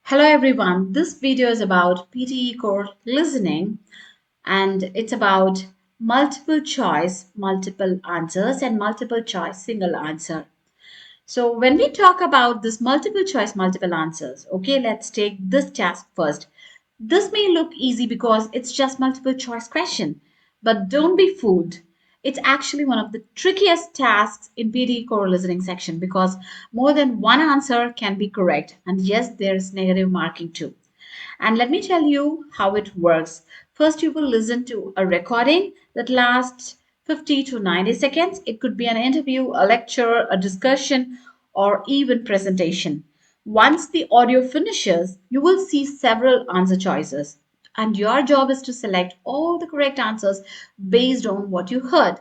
Hello everyone, this video is about PTE core listening and it's about multiple choice, multiple answers and multiple choice, single answer. So when we talk about this multiple choice, multiple answers, okay, let's take this task first. This may look easy because it's just multiple choice question, but don't be fooled. It's actually one of the trickiest tasks in PD core listening section because more than one answer can be correct. And yes, there's negative marking too. And let me tell you how it works. First, you will listen to a recording that lasts 50 to 90 seconds. It could be an interview, a lecture, a discussion, or even presentation. Once the audio finishes, you will see several answer choices. And your job is to select all the correct answers based on what you heard.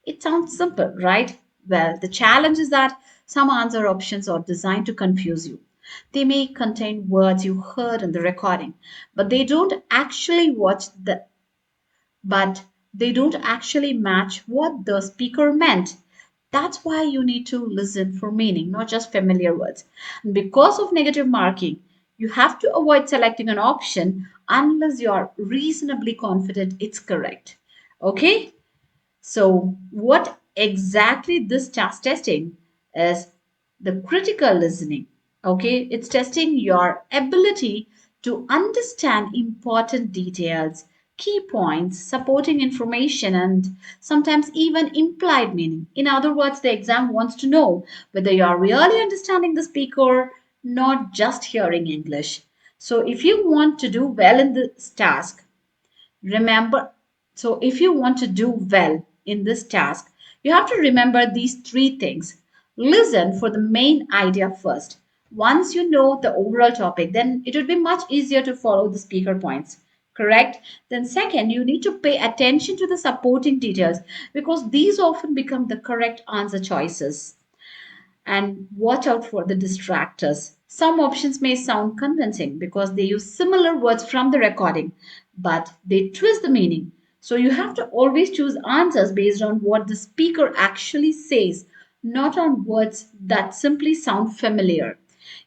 It sounds simple, right? Well, the challenge is that some answer options are designed to confuse you. They may contain words you heard in the recording, but but they don't actually match what the speaker meant. That's why you need to listen for meaning, not just familiar words. And because of negative marking, you have to avoid selecting an option unless you are reasonably confident it's correct. Okay? So, what exactly this task testing is the critical listening. Okay, it's testing your ability to understand important details, key points, supporting information, and sometimes even implied meaning. In other words, the exam wants to know whether you are really understanding the speaker, not just hearing English. So, if you want to do well in this task, remember, so if you want to do well in this task, you have to remember these three things. Listen for the main idea first. Once you know the overall topic, then it would be much easier to follow the speaker points. Correct? Then, second, you need to pay attention to the supporting details because these often become the correct answer choices, and watch out for the distractors. Some options may sound convincing because they use similar words from the recording, but they twist the meaning. So you have to always choose answers based on what the speaker actually says, not on words that simply sound familiar.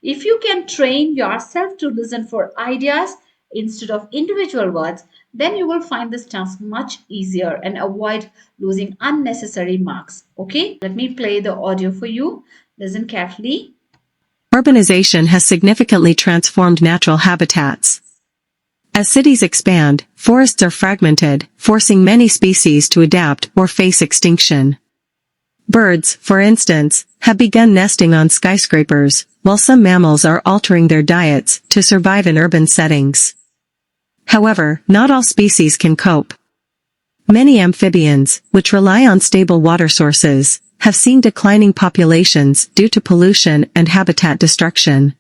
If you can train yourself to listen for ideas instead of individual words, then you will find this task much easier and avoid losing unnecessary marks. Okay, let me play the audio for you. Listen carefully. Urbanization has significantly transformed natural habitats. As cities expand, forests are fragmented, forcing many species to adapt or face extinction. Birds, for instance, have begun nesting on skyscrapers, while some mammals are altering their diets to survive in urban settings. However, not all species can cope. Many amphibians, which rely on stable water sources, have seen declining populations due to pollution and habitat destruction.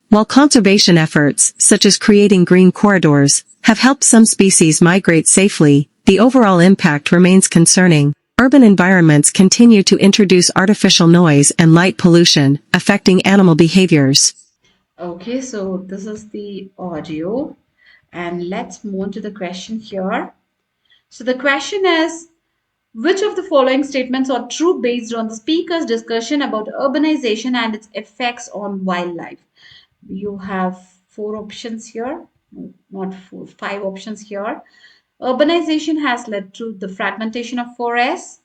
While conservation efforts, such as creating green corridors, have helped some species migrate safely, the overall impact remains concerning. Urban environments continue to introduce artificial noise and light pollution, affecting animal behaviors. Okay, so this is the audio, and let's move on to the question here. So the question is, which of the following statements are true based on the speaker's discussion about urbanization and its effects on wildlife? You have four options here, not four, five options here. Urbanization has led to the fragmentation of forests.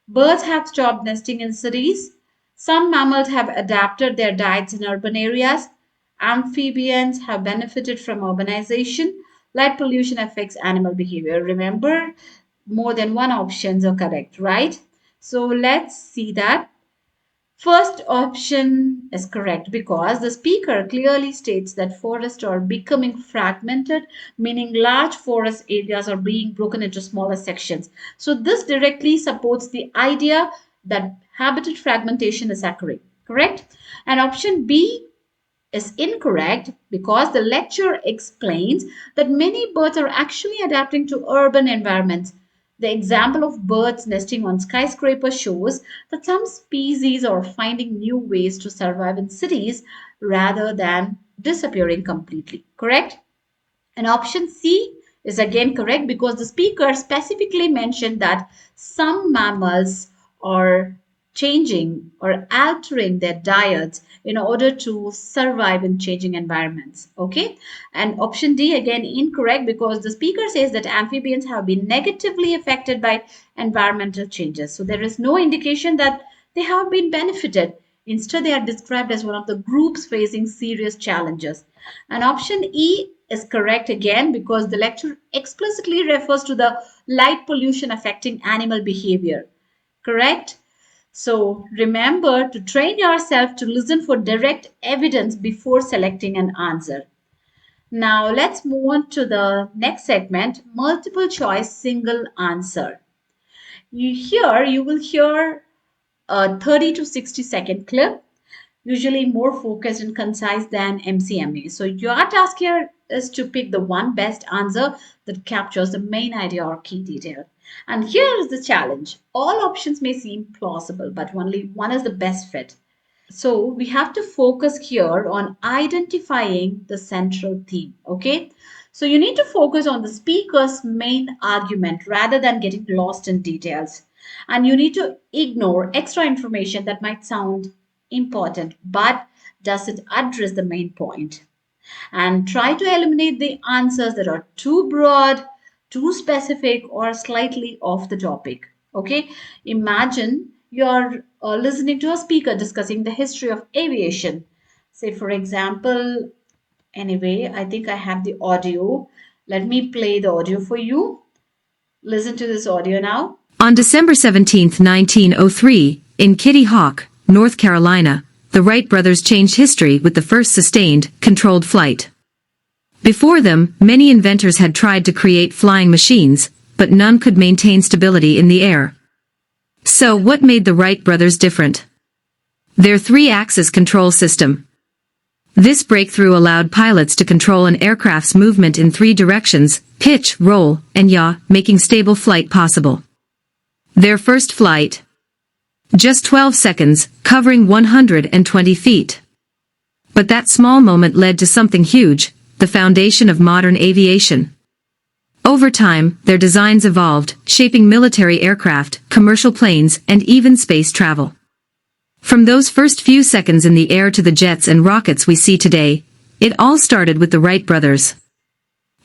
Birds have stopped nesting in cities. Some mammals have adapted their diets in urban areas. Amphibians have benefited from urbanization. Light pollution affects animal behavior. Remember, more than one options are correct, right? So let's see that. First option is correct because the speaker clearly states that forests are becoming fragmented, meaning large forest areas are being broken into smaller sections. So this directly supports the idea that habitat fragmentation is occurring, correct? And option B is incorrect because the lecture explains that many birds are actually adapting to urban environments. The example of birds nesting on skyscrapers shows that some species are finding new ways to survive in cities rather than disappearing completely. Correct? And option C is again correct because the speaker specifically mentioned that some mammals are changing or altering their diets in order to survive in changing environments. Okay. And option D, again, incorrect because the speaker says that amphibians have been negatively affected by environmental changes. So there is no indication that they have been benefited. Instead, they are described as one of the groups facing serious challenges. And option E is correct again because the lecture explicitly refers to the light pollution affecting animal behavior. Correct? So remember to train yourself to listen for direct evidence before selecting an answer. Now let's move on to the next segment, multiple choice single answer. You will hear a 30 to 60-second clip, usually more focused and concise than MCMA. So your task here is to pick the one best answer that captures the main idea or key detail. And here is the challenge. All options may seem plausible, but only one is the best fit. So we have to focus here on identifying the central theme. Okay. So you need to focus on the speaker's main argument rather than getting lost in details. And you need to ignore extra information that might sound important but doesn't address the main point, and try to eliminate the answers that are too broad, too specific, or slightly off the topic. Okay, imagine you're listening to a speaker discussing the history of aviation. Say, for example, anyway, I think I have the audio. Let me play the audio for you. Listen to this audio now. On December 17, 1903, in Kitty Hawk, North Carolina, the Wright brothers changed history with the first sustained, controlled flight. Before them, many inventors had tried to create flying machines, but none could maintain stability in the air. So what made the Wright brothers different? Their three-axis control system. This breakthrough allowed pilots to control an aircraft's movement in three directions: pitch, roll, and yaw, making stable flight possible. Their first flight. Just 12 seconds, covering 120 feet. But that small moment led to something huge, the foundation of modern aviation. Over time, their designs evolved, shaping military aircraft, commercial planes, and even space travel. From those first few seconds in the air to the jets and rockets we see today, it all started with the Wright brothers.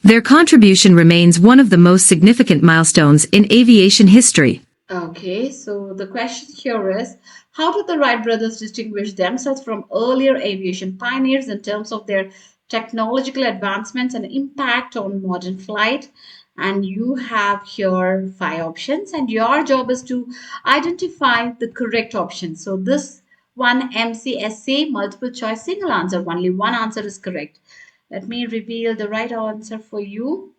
Their contribution remains one of the most significant milestones in aviation history. Okay, so the question here is, how did the Wright brothers distinguish themselves from earlier aviation pioneers in terms of their technological advancements and impact on modern flight? And you have here five options, and your job is to identify the correct option. So this one, MCSA, multiple choice single answer, only one answer is correct. Let me reveal the right answer for you.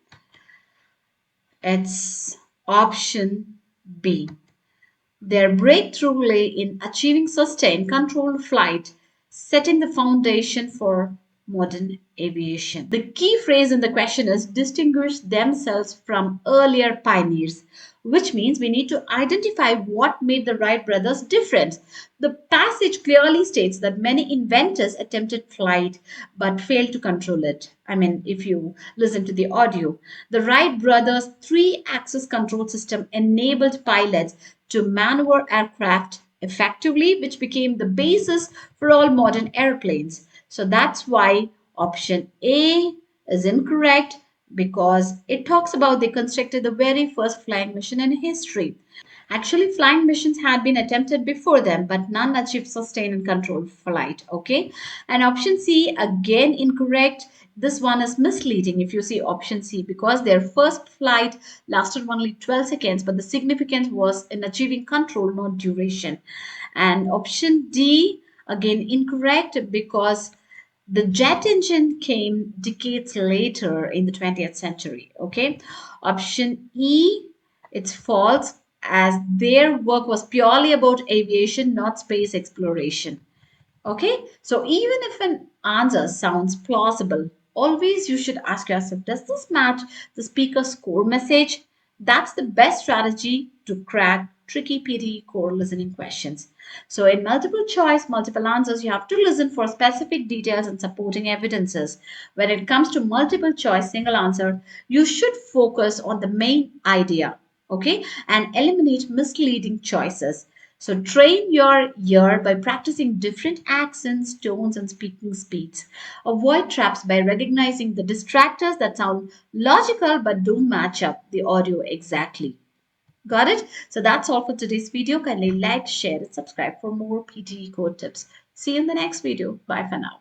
It's option B. Their breakthrough lay in achieving sustained controlled flight, setting the foundation for modern aviation. The key phrase in the question is distinguish themselves from earlier pioneers, which means we need to identify what made the Wright brothers different. The passage clearly states that many inventors attempted flight but failed to control it. I mean, if you listen to the audio, the Wright brothers' three-axis control system enabled pilots to maneuver aircraft effectively, which became the basis for all modern airplanes. So that's why option A is incorrect, because it talks about they constructed the very first flying machine in history. Actually, flying missions had been attempted before them, but none achieved sustained and controlled flight. Okay. And option C, again incorrect. This one is misleading if you see option C, because their first flight lasted only 12 seconds, but the significance was in achieving control, not duration. And option D, again incorrect, because the jet engine came decades later in the 20th century. Okay. Option E, it's false, as their work was purely about aviation, not space exploration. Okay, so even if an answer sounds plausible, always you should ask yourself, does this match the speaker's core message? That's the best strategy to crack tricky PTE core listening questions. So in multiple choice, multiple answers, you have to listen for specific details and supporting evidences. When it comes to multiple choice single answer, you should focus on the main idea, okay, and eliminate misleading choices. So train your ear by practicing different accents, tones, and speaking speeds. Avoid traps by recognizing the distractors that sound logical but don't match up the audio exactly. Got it? So that's all for today's video. Kindly like, share, and subscribe for more PTE code tips. See you in the next video. Bye for now.